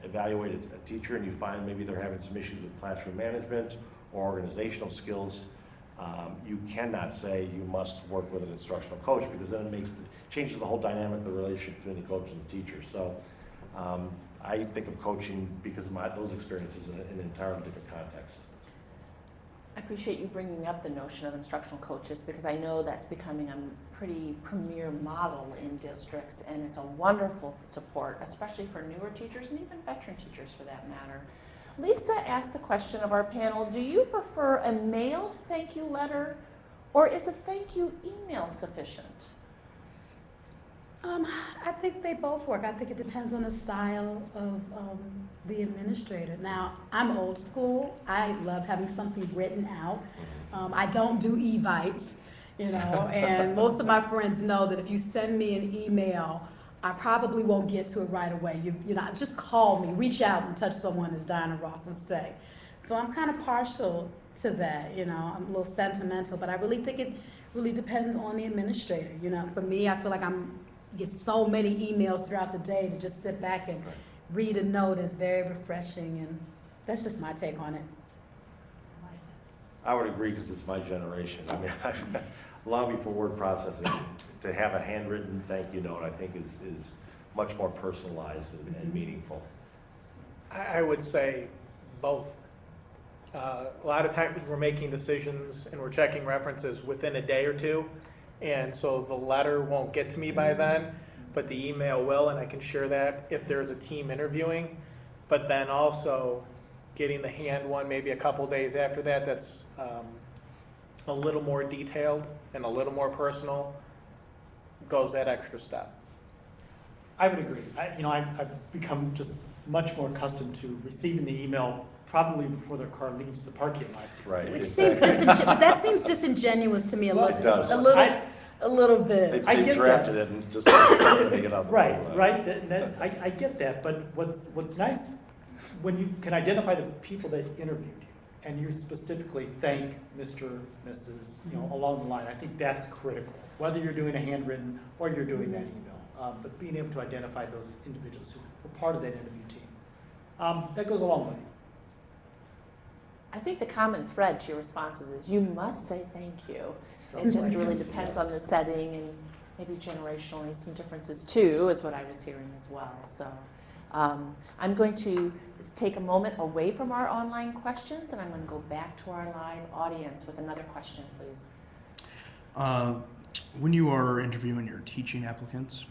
evaluate a teacher and you find maybe they're having some issues with classroom management or organizational skills, you cannot say you must work with an instructional coach, because then it changes the whole dynamic of the relationship between the coach and the teacher. So I think of coaching, because of those experiences, in an entirely different context. I appreciate you bringing up the notion of instructional coaches, because I know that's becoming a pretty premier model in districts, and it's a wonderful support, especially for newer teachers and even veteran teachers for that matter. Lisa asked the question of our panel, do you prefer a mailed thank you letter, or is a thank you email sufficient? I think they both work. I think it depends on the style of the administrator. Now, I'm old school. I love having something written out. I don't do evites, and most of my friends know that if you send me an email, I probably won't get to it right away. Just call me, reach out and touch someone, as Diana Ross would say. So I'm kind of partial to that, I'm a little sentimental, but I really think it really depends on the administrator. For me, I feel like get so many emails throughout the day, to just sit back and read a note is very refreshing, and that's just my take on it. I would agree, because it's my generation. I mean, long before word processing, to have a handwritten thank you note, I think is much more personalized and meaningful. I would say both. A lot of times we're making decisions and we're checking references within a day or 2. And so the letter won't get to me by then, but the email will, and I can share that if there's a team interviewing. But then also getting the hand one maybe a couple days after that, that's a little more detailed and a little more personal, goes that extra step. I would agree. I've become just much more accustomed to receiving the email probably before their car leaves the parking lot. Right. Which seems that seems disingenuous to me a Well, little, it does. a little bit. I They get drafted it and just something to get out. Right. I get that, but what's nice, when you can identify the people that interviewed you, and you specifically thank Mr., Mrs., along the line, I think that's critical, whether you're doing a handwritten or you're doing that email. But being able to identify those individuals who were part of that interview team, that goes a long way. I think the common thread to your responses is you must say thank you. It just really depends on the setting, and maybe generationally some differences too, is what I was hearing as well. So I'm going to take a moment away from our online questions, and I'm going to go back to our live audience with another question, please. When you are interviewing your teaching applicants,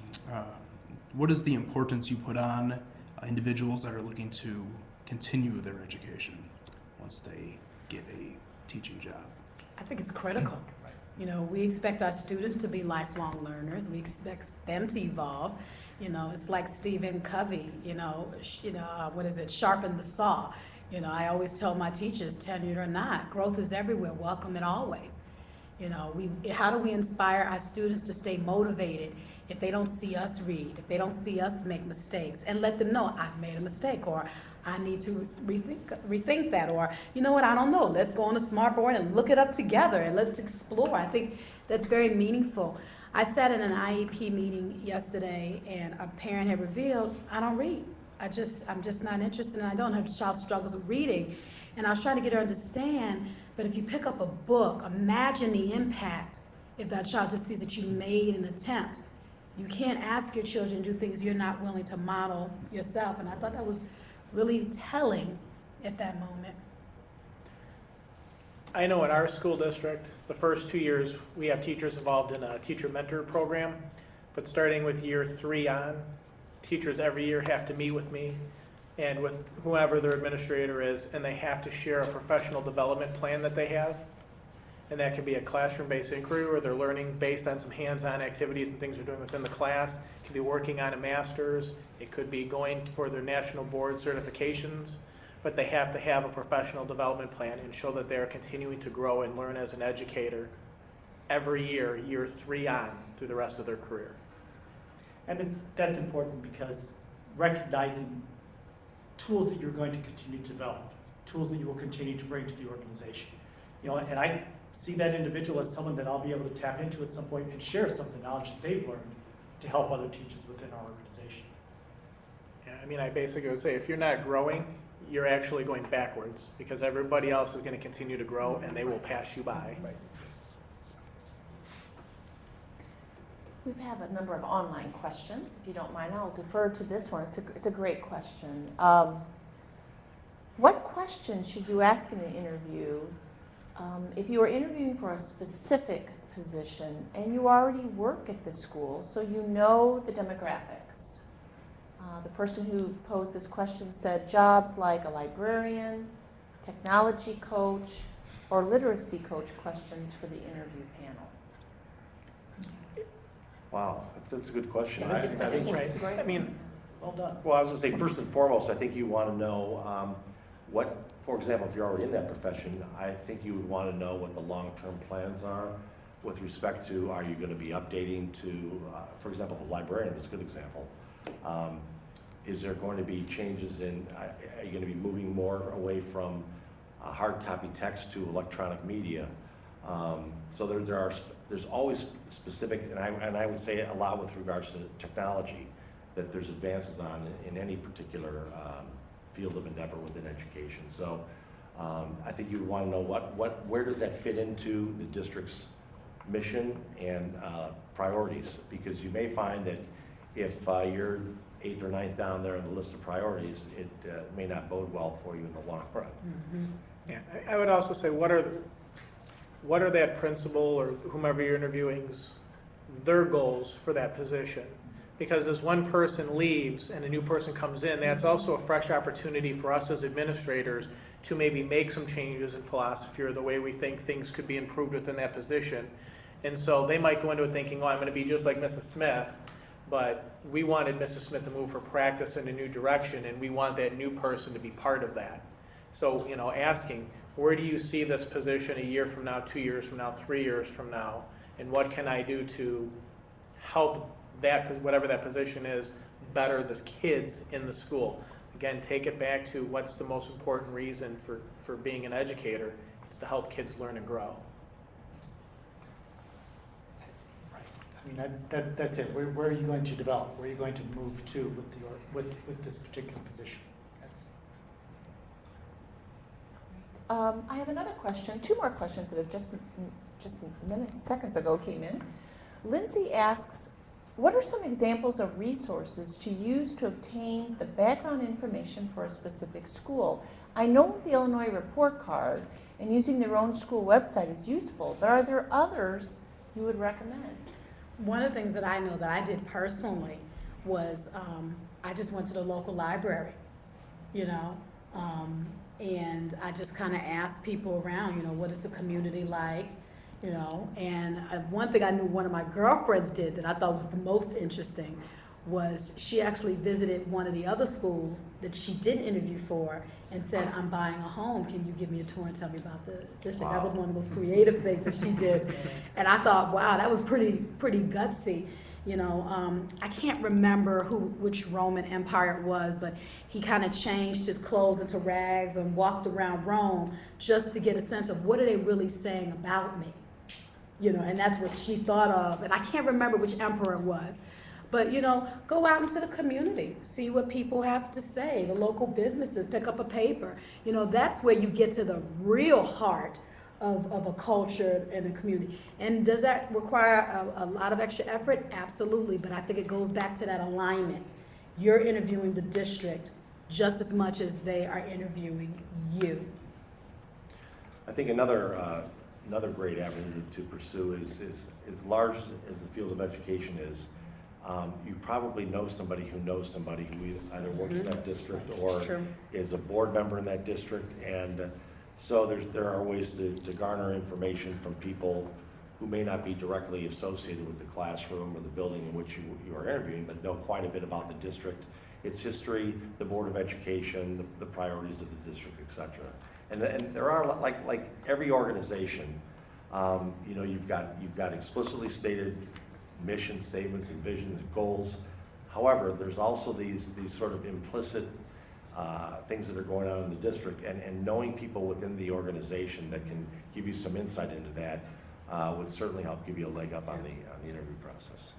what is the importance you put on individuals that are looking to continue their education once they get a teaching job? I think it's critical. You know, we expect our students to be lifelong learners. We expect them to evolve. You know, it's like Stephen Covey, what is it, sharpen the saw. You know, I always tell my teachers, tenured or not, growth is everywhere, welcome and always. You know, how do we inspire our students to stay motivated if they don't see us read, if they don't see us make mistakes, and let them know I've made a mistake, or I need to rethink that, or you know what, I don't know, let's go on a smartboard and look it up together and let's explore. I think that's very meaningful. I sat in an IEP meeting yesterday and a parent had revealed, I don't read. I'm just not interested and I don't. Her child struggles with reading. And I was trying to get her to understand, but if you pick up a book, imagine the impact if that child just sees that you made an attempt. You can't ask your children to do things you're not willing to model yourself. And I thought that was really telling at that moment. I know in our school district, the first 2 years, we have teachers involved in a teacher mentor program, but starting with year 3 on, teachers every year have to meet with me and with whoever their administrator is, and they have to share a professional development plan that they have. And that could be a classroom-based inquiry where they're learning based on some hands-on activities and things they're doing within the class. It could be working on a master's. It could be going for their national board certifications. But they have to have a professional development plan and show that they're continuing to grow and learn as an educator every year, year 3 on, through the rest of their career. And that's important because recognizing tools that you're going to continue to develop, tools that you will continue to bring to the organization. You know, and I see that individual as someone that I'll be able to tap into at some point and share some of the knowledge that they've learned to help other teachers within our organization. Yeah, I mean, I basically would say if you're not growing, you're actually going backwards because everybody else is going to continue to grow and they will pass you by. Right. We have a number of online questions. If you don't mind, I'll defer to this one. It's a great question. What question should you ask in an interview if you are interviewing for a specific position and you already work at the school, so you know the demographics? The person who posed this question said jobs like a librarian, technology coach, or literacy coach questions for the interview panel. Wow, that's a good question. It's a great. I mean, Well done. Well, I was going to say, first and foremost, I think you want to know what, for example, if you're already in that profession, I think you would want to know what the long-term plans are with respect to, are you going to be updating to, for example, the librarian is a good example. Is there going to be changes in, are you going to be moving more away from hard copy text to electronic media? So there's always specific, and I would say a lot with regards to technology, that there's advances on in any particular field of endeavor within education. So I think you'd want to know where does that fit into the district's mission and priorities, because you may find that if you're 8th or 9th down there on the list of priorities, it may not bode well for you in the long run. Mm-hmm. yeah, I would also say what are that principal or whomever you're interviewing's their goals for that position? Because as one person leaves and a new person comes in, that's also a fresh opportunity for us as administrators to maybe make some changes in philosophy or the way we think things could be improved within that position. And so they might go into it thinking, oh, I'm going to be just like Mrs. Smith, but we wanted Mrs. Smith to move her practice in a new direction, and we want that new person to be part of that. So, you know, asking, where do you see this position a year from now, 2 years from now, 3 years from now, and what can I do to help that, whatever that position is, better the kids in the school? Again, take it back to what's the most important reason for being an educator. It's to help kids learn and grow. I mean, that's it. Where are you going to develop? Where are you going to move to with this particular position? I have another question, 2 more questions that have just seconds ago came in. Lindsay asks, what are some examples of resources to use to obtain the background information for a specific school? I know the Illinois report card and using their own school website is useful, but are there others you would recommend? One of the things that I know that I did personally was I just went to the local library, you know, and I just kind of asked people around, you know, what is the community like? you know. And one thing I knew one of my girlfriends did that I thought was the most interesting was she actually visited one of the other schools that she did interview for and said, I'm buying a home, can you give me a tour and tell me about the district? That was one of the most creative things that she did. And I thought, wow, that was pretty gutsy. You know, I can't remember which Roman empire it was, but he kind of changed his clothes into rags and walked around Rome just to get a sense of what are they really saying about me? You know, and that's what she thought of. And I can't remember which emperor it was. But, you know, go out into the community, see what people have to say, the local businesses, pick up a paper. You know, that's where you get to the real heart of a culture and a community. And does that require a lot of extra effort? Absolutely, but I think it goes back to that alignment. You're interviewing the district just as much as they are interviewing you. I think another great avenue to pursue is as large as the field of education is, you probably know somebody who knows somebody who either works in that district or is a board member in that district. And so there are ways to garner information from people who may not be directly associated with the classroom or the building in which you are interviewing, but know quite a bit about the district, its history, the Board of Education, the priorities of the district, et cetera. And there are, like every organization, you know, you've got explicitly stated mission statements and visions and goals. However, there's also these sort of implicit things that are going on in the district, and knowing people within the organization that can give you some insight into that would certainly help give you a leg up on the interview process.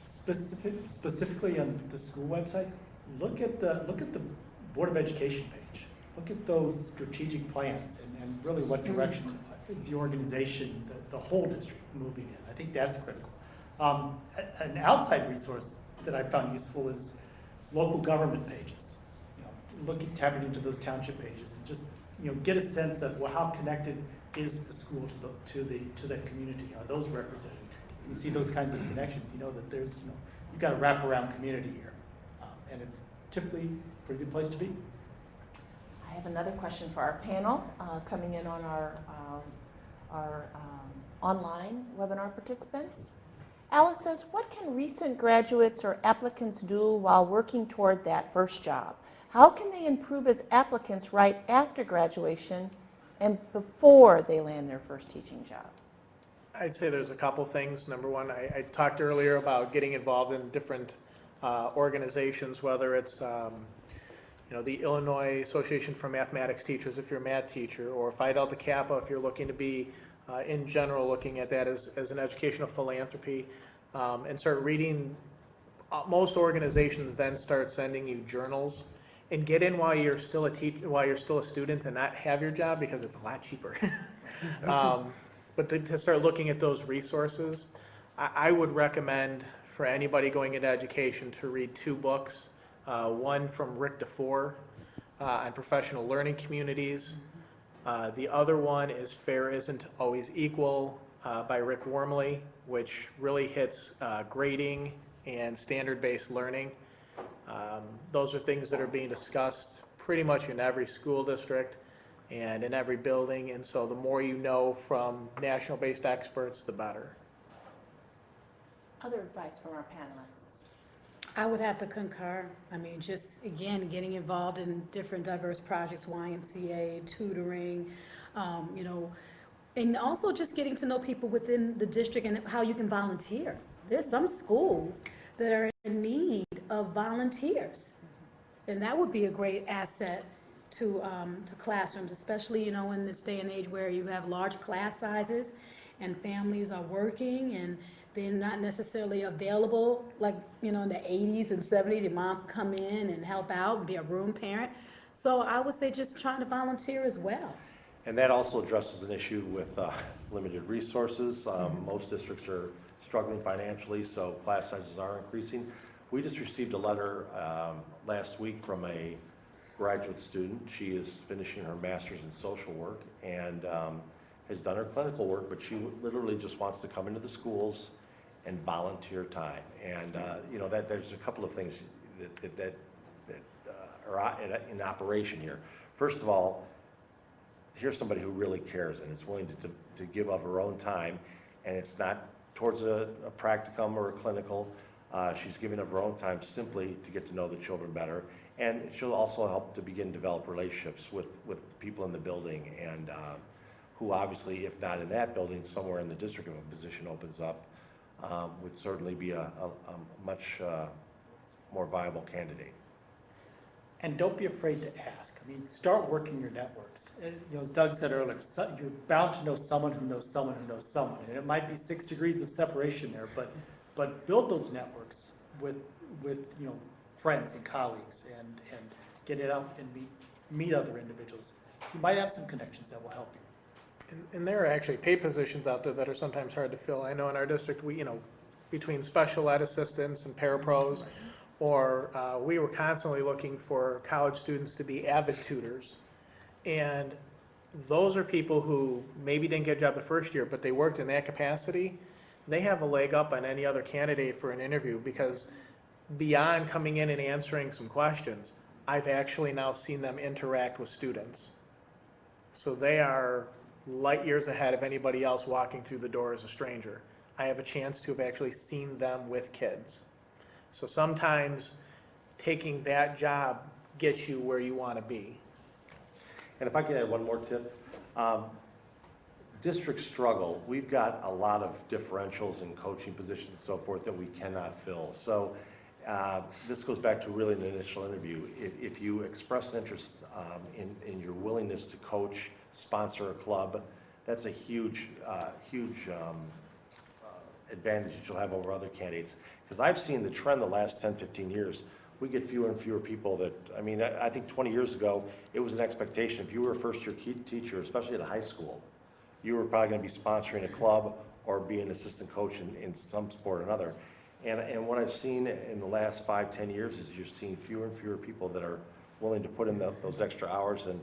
Specifically on the school websites, look at the Board of Education page. Look at those strategic plans and really what direction is the organization, the whole district moving in. I think that's critical. An outside resource that I found useful is local government pages. You know, tapping into those township pages and just, you know, get a sense of, well, how connected is the school to that community? Are those represented? You see those kinds of connections. You know that there's, you know, you've got a wraparound community here, and it's typically a pretty good place to be. I have another question for our panel coming in on our online webinar participants. Alice says, what can recent graduates or applicants do while working toward that first job? How can they improve as applicants right after graduation and before they land their first teaching job? I'd say there's a couple things. Number one, I talked earlier about getting involved in different organizations, whether it's you know, the Illinois Association for Mathematics Teachers if you're a math teacher, or Phi Delta Kappa if you're looking to be, in general, looking at that as an educational philanthropy, and start reading. Most organizations then start sending you journals, and get in while you're still a student and not have your job, because it's a lot cheaper. But to start looking at those resources, I would recommend for anybody going into education to read 2 books. One from Rick DeFore on professional learning communities. The other one is Fair Isn't Always Equal by Rick Wormley, which really hits grading and standard-based learning. Those are things that are being discussed pretty much in every school district and in every building, and so the more you know from national-based experts, the better. Other advice from our panelists? I would have to concur. I mean, just again, getting involved in different diverse projects, YMCA, tutoring, you know, and also just getting to know people within the district and how you can volunteer. There's some schools that are in need of volunteers, and that would be a great asset to classrooms, especially, you know, in this day and age where you have large class sizes and families are working and they're not necessarily available, like, you know, in the 80s and 70s, your mom come in and help out and be a room parent. So I would say just trying to volunteer as well. And that also addresses an issue with limited resources. Most districts are struggling financially, so class sizes are increasing. We just received a letter last week from a graduate student. She is finishing her master's in social work and has done her clinical work, but she literally just wants to come into the schools and volunteer time. And you know, that there's a couple of things that are in operation here. First of all, here's somebody who really cares and is willing to give of her own time, and it's not towards a practicum or a clinical. She's giving of her own time simply to get to know the children better, and she'll also help to begin to develop relationships with people in the building, and who obviously, if not in that building, somewhere in the district, if a position opens up, would certainly be a much more viable candidate. And don't be afraid to ask. I mean, start working your networks. As Doug said earlier, you're bound to know someone who knows someone who knows someone. And it might be 6 degrees of separation there, but build those networks with friends and colleagues, and get it out and meet other individuals. You might have some connections that will help you. And there are actually paid positions out there that are sometimes hard to fill. I know in our district, between special ed assistants and parapros, or we were constantly looking for college students to be avid tutors. And those are people who maybe didn't get a job the first year, but they worked in that capacity. They have a leg up on any other candidate for an interview, because beyond coming in and answering some questions, I've actually now seen them interact with students. So they are light years ahead of anybody else walking through the door as a stranger. I have a chance to have actually seen them with kids. So sometimes taking that job gets you where you want to be. And if I could add one more tip, districts struggle. We've got a lot of differentials in coaching positions and so forth that we cannot fill. So this goes back to really an initial interview. If you express interest in your willingness to coach, sponsor a club, that's a huge advantage that you'll have over other candidates. Because I've seen the trend the last 10, 15 years. We get fewer and fewer people that, I think 20 years ago, it was an expectation. If you were a first-year teacher, especially at a high school, you were probably going to be sponsoring a club or be an assistant coach in some sport or another. And what I've seen in the last 5, 10 years is you're seeing fewer and fewer people that are willing to put in those extra hours and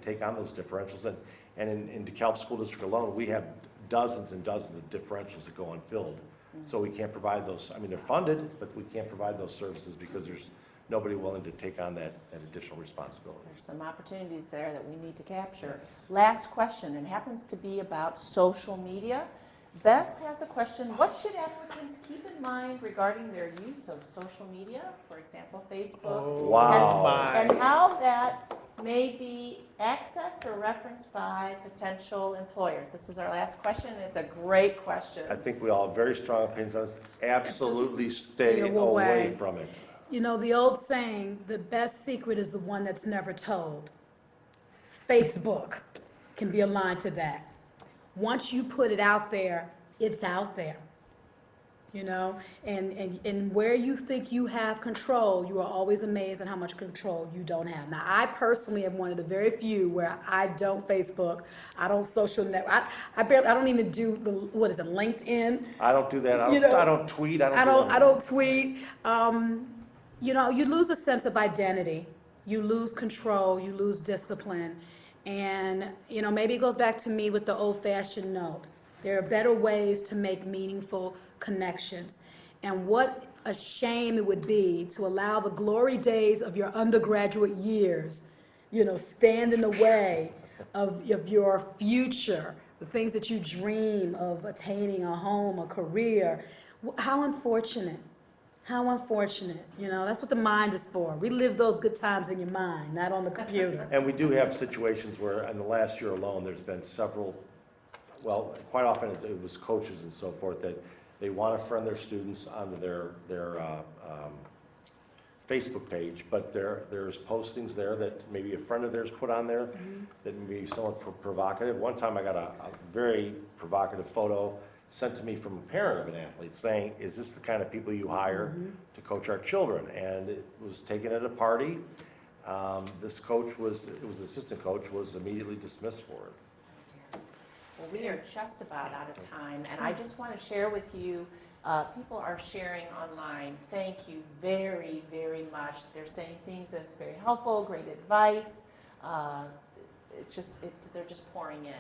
take on those differentials. And in DeKalb School District alone, we have dozens and dozens of differentials that go unfilled. So we can't provide those. They're funded, but we can't provide those services because there's nobody willing to take on that additional responsibility. There's some opportunities there that we need to capture. Yes. Last question, and happens to be about social media. Bess has a question. What should applicants keep in mind regarding their use of social media, for example, Facebook? Oh, Wow. my. And how that may be accessed or referenced by potential employers? This is our last question, and it's a great question. I think we all have very strong opinions on this. Absolutely stay Stay away away. from it. The old saying, the best secret is the one that's never told. Facebook can be aligned to that. Once you put it out there, it's out there. And where you think you have control, you are always amazed at how much control you don't have. Now, I personally am one of the very few where I don't Facebook, I don't social network, I don't even do LinkedIn. I don't do that. I don't tweet. I don't tweet. You lose a sense of identity. You lose control. You lose discipline. And, maybe it goes back to me with the old-fashioned note. There are better ways to make meaningful connections. And what a shame it would be to allow the glory days of your undergraduate years, stand in the way of your future, the things that you dream of attaining, a home, a career. How unfortunate. How unfortunate. That's what the mind is for. Relive those good times in your mind, not on the computer. And we do have situations where in the last year alone, there's been several, well, quite often it was coaches and so forth that they want to friend their students onto their Facebook page, but there's postings there that maybe a friend of theirs put on there that may be somewhat provocative. One time I got a very provocative photo sent to me from a parent of an athlete saying, is this the kind of people you hire to coach our children? And it was taken at a party. This coach it was the assistant coach, was immediately dismissed for it. Well, we are just about out of time, and I just want to share with you, people are sharing online. Thank you very, very much. They're saying things that's very helpful, great advice. They're just pouring in.